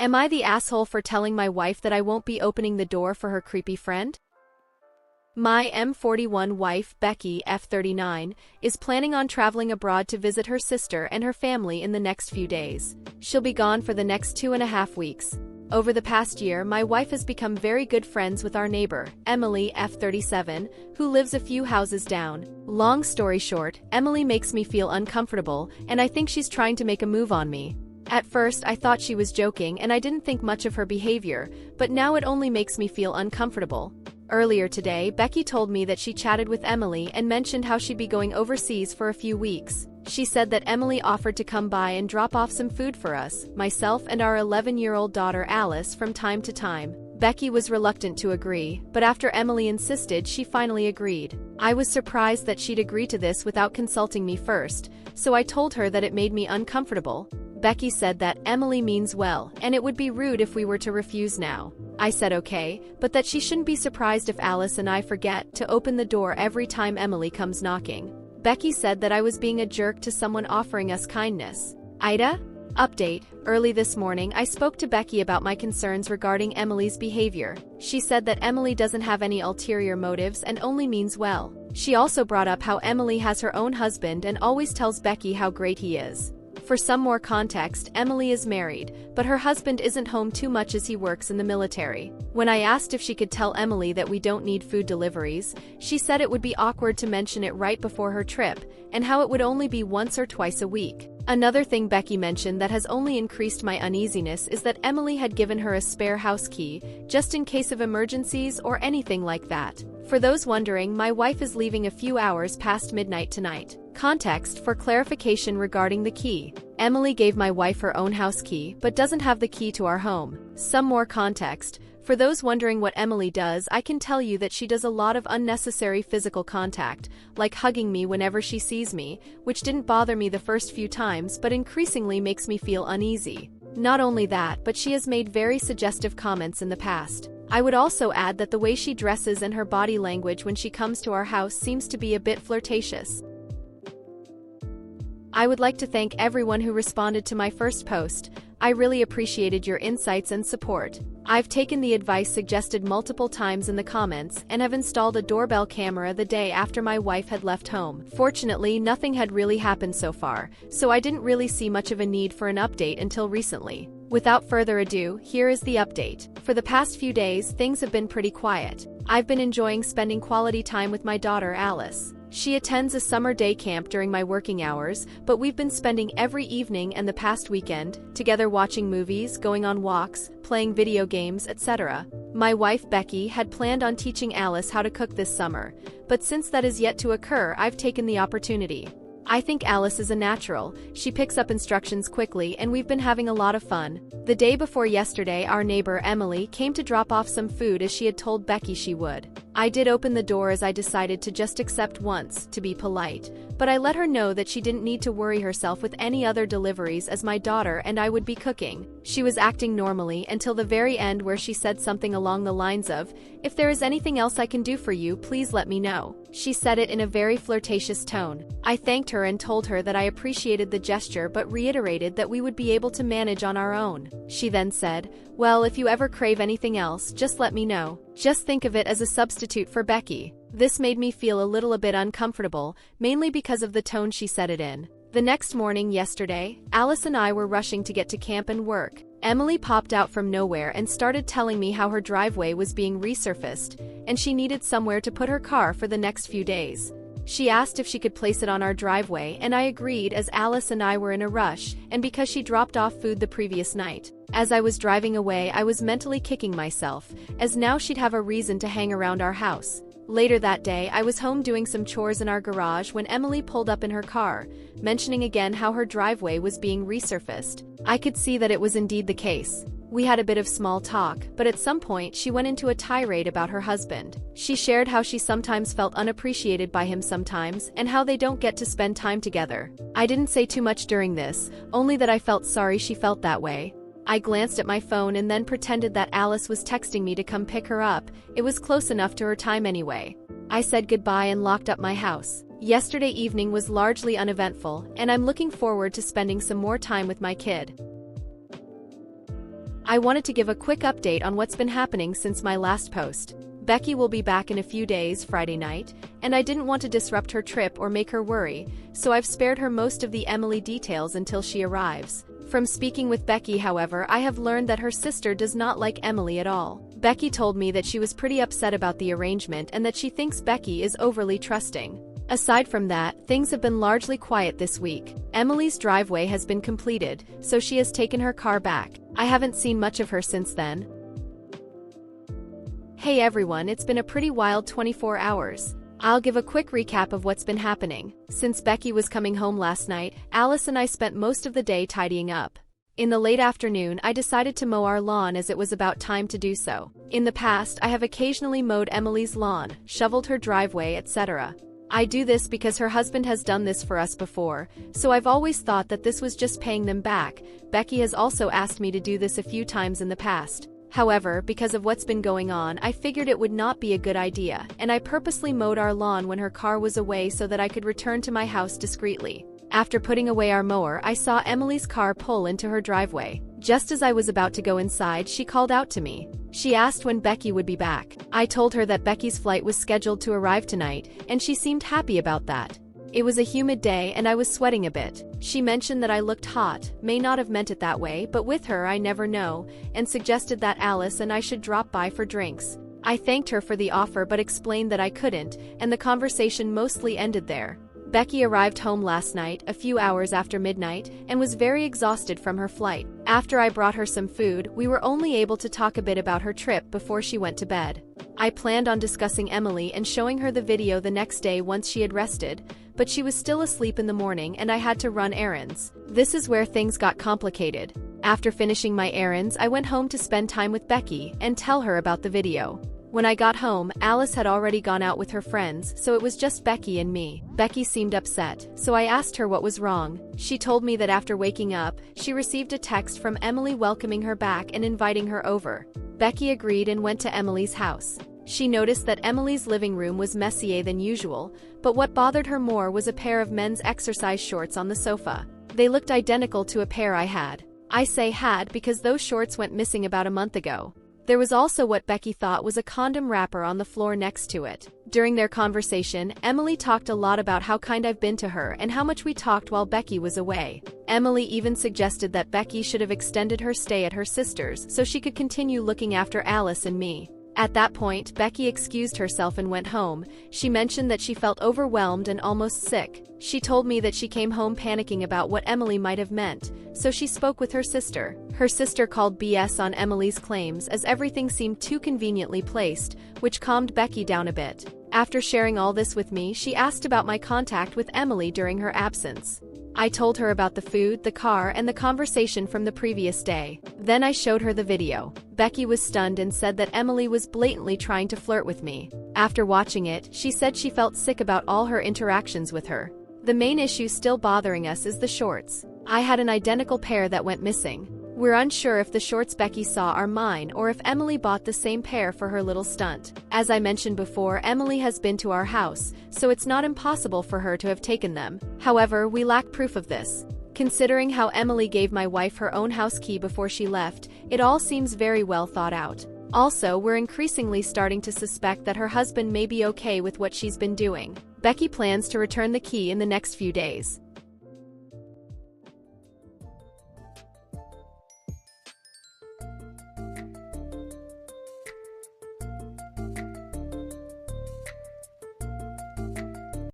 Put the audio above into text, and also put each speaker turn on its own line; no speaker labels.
Am I the asshole for telling my wife that I won't be opening the door for her creepy friend? My M41 wife, Becky, F39, is planning on traveling abroad to visit her sister and her family in the next few days. She'll be gone for the next 2.5 weeks. Over the past year, my wife has become very good friends with our neighbor, Emily, F37, who lives a few houses down. Long story short, Emily makes me feel uncomfortable, and I think she's trying to make a move on me. At first, I thought she was joking and I didn't think much of her behavior, but now it only makes me feel uncomfortable. Earlier today, Becky told me that she chatted with Emily and mentioned how she'd be going overseas for a few weeks. She said that Emily offered to come by and drop off some food for us, myself and our 11-year-old daughter Alice, from time to time. Becky was reluctant to agree, but after Emily insisted, she finally agreed. I was surprised that she'd agree to this without consulting me first, so I told her that it made me uncomfortable. Becky said that Emily means well, and it would be rude if we were to refuse now. I said okay, but that she shouldn't be surprised if Alice and I forget to open the door every time Emily comes knocking. Becky said that I was being a jerk to someone offering us kindness. AITA? Update: early this morning I spoke to Becky about my concerns regarding Emily's behavior. She said that Emily doesn't have any ulterior motives and only means well. She also brought up how Emily has her own husband and always tells Becky how great he is. For some more context, Emily is married, but her husband isn't home too much as he works in the military. When I asked if she could tell Emily that we don't need food deliveries, she said it would be awkward to mention it right before her trip, and how it would only be once or twice a week. Another thing Becky mentioned that has only increased my uneasiness is that Emily had given her a spare house key, just in case of emergencies or anything like that. For those wondering, my wife is leaving a few hours past midnight tonight. Context for clarification regarding the key: Emily gave my wife her own house key but doesn't have the key to our home. Some more context: for those wondering what Emily does, I can tell you that she does a lot of unnecessary physical contact, like hugging me whenever she sees me, which didn't bother me the first few times but increasingly makes me feel uneasy. Not only that, but she has made very suggestive comments in the past. I would also add that the way she dresses and her body language when she comes to our house seems to be a bit flirtatious. I would like to thank everyone who responded to my first post. I really appreciated your insights and support. I've taken the advice suggested multiple times in the comments and have installed a doorbell camera the day after my wife had left home. Fortunately, nothing had really happened so far, so I didn't really see much of a need for an update until recently. Without further ado, here is the update. For the past few days, things have been pretty quiet. I've been enjoying spending quality time with my daughter Alice. She attends a summer day camp during my working hours, but we've been spending every evening and the past weekend together watching movies, going on walks, playing video games, etc. My wife Becky had planned on teaching Alice how to cook this summer, but since that is yet to occur, I've taken the opportunity. I think Alice is a natural. She picks up instructions quickly and we've been having a lot of fun. The day before yesterday, our neighbor Emily came to drop off some food as she had told Becky she would. I did open the door as I decided to just accept once, to be polite, but I let her know that she didn't need to worry herself with any other deliveries as my daughter and I would be cooking. She was acting normally until the very end, where she said something along the lines of, "If there is anything else I can do for you, please let me know." She said it in a very flirtatious tone. I thanked her and told her that I appreciated the gesture but reiterated that we would be able to manage on our own. She then said, "Well, if you ever crave anything else, just let me know." Just think of it as a substitute for Becky. This made me feel a bit uncomfortable, mainly because of the tone she said it in. The next morning yesterday, Alice and I were rushing to get to camp and work. Emily popped out from nowhere and started telling me how her driveway was being resurfaced, and she needed somewhere to put her car for the next few days. She asked if she could place it on our driveway, and I agreed as Alice and I were in a rush, and because she dropped off food the previous night. As I was driving away, I was mentally kicking myself, as now she'd have a reason to hang around our house. Later that day, I was home doing some chores in our garage when Emily pulled up in her car, mentioning again how her driveway was being resurfaced. I could see that it was indeed the case. We had a bit of small talk, but at some point she went into a tirade about her husband. She shared how she sometimes felt unappreciated by him sometimes, and how they don't get to spend time together. I didn't say too much during this, only that I felt sorry she felt that way. I glanced at my phone and then pretended that Alice was texting me to come pick her up. It was close enough to her time anyway. I said goodbye and locked up my house. Yesterday evening was largely uneventful, and I'm looking forward to spending some more time with my kid. I wanted to give a quick update on what's been happening since my last post. Becky will be back in a few days, Friday night, and I didn't want to disrupt her trip or make her worry, so I've spared her most of the Emily details until she arrives. From speaking with Becky, however, I have learned that her sister does not like Emily at all. Becky told me that she was pretty upset about the arrangement and that she thinks Becky is overly trusting. Aside from that, things have been largely quiet this week. Emily's driveway has been completed, so she has taken her car back. I haven't seen much of her since then. Hey everyone, it's been a pretty wild 24 hours. I'll give a quick recap of what's been happening. Since Becky was coming home last night, Alice and I spent most of the day tidying up. In the late afternoon, I decided to mow our lawn as it was about time to do so. In the past, I have occasionally mowed Emily's lawn, shoveled her driveway, etc. I do this because her husband has done this for us before, so I've always thought that this was just paying them back. Becky has also asked me to do this a few times in the past. However, because of what's been going on, I figured it would not be a good idea, and I purposely mowed our lawn when her car was away so that I could return to my house discreetly. After putting away our mower, I saw Emily's car pull into her driveway. Just as I was about to go inside, she called out to me. She asked when Becky would be back. I told her that Becky's flight was scheduled to arrive tonight, and she seemed happy about that. It was a humid day and I was sweating a bit. She mentioned that I looked hot, may not have meant it that way, but with her I never know, and suggested that Alice and I should drop by for drinks. I thanked her for the offer but explained that I couldn't, and the conversation mostly ended there. Becky arrived home last night, a few hours after midnight, and was very exhausted from her flight. After I brought her some food, we were only able to talk a bit about her trip before she went to bed. I planned on discussing Emily and showing her the video the next day once she had rested, but she was still asleep in the morning and I had to run errands. This is where things got complicated. After finishing my errands, I went home to spend time with Becky and tell her about the video. When I got home, Alice had already gone out with her friends, so it was just Becky and me. Becky seemed upset, so I asked her what was wrong. She told me that after waking up, she received a text from Emily welcoming her back and inviting her over. Becky agreed and went to Emily's house. She noticed that Emily's living room was messier than usual, but what bothered her more was a pair of men's exercise shorts on the sofa. They looked identical to a pair I had. I say had because those shorts went missing about a month ago. There was also what Becky thought was a condom wrapper on the floor next to it. During their conversation, Emily talked a lot about how kind I've been to her and how much we talked while Becky was away. Emily even suggested that Becky should have extended her stay at her sister's so she could continue looking after Alice and me. At that point, Becky excused herself and went home. She mentioned that she felt overwhelmed and almost sick. She told me that she came home panicking about what Emily might have meant, so she spoke with her sister. Her sister called BS on Emily's claims as everything seemed too conveniently placed, which calmed Becky down a bit. After sharing all this with me, she asked about my contact with Emily during her absence. I told her about the food, the car, and the conversation from the previous day. Then I showed her the video. Becky was stunned and said that Emily was blatantly trying to flirt with me. After watching it, she said she felt sick about all her interactions with her. The main issue still bothering us is the shorts. I had an identical pair that went missing. We're unsure if the shorts Becky saw are mine or if Emily bought the same pair for her little stunt. As I mentioned before, Emily has been to our house, so it's not impossible for her to have taken them. However, we lack proof of this. Considering how Emily gave my wife her own house key before she left, it all seems very well thought out. Also, we're increasingly starting to suspect that her husband may be okay with what she's been doing. Becky plans to return the key in the next few days.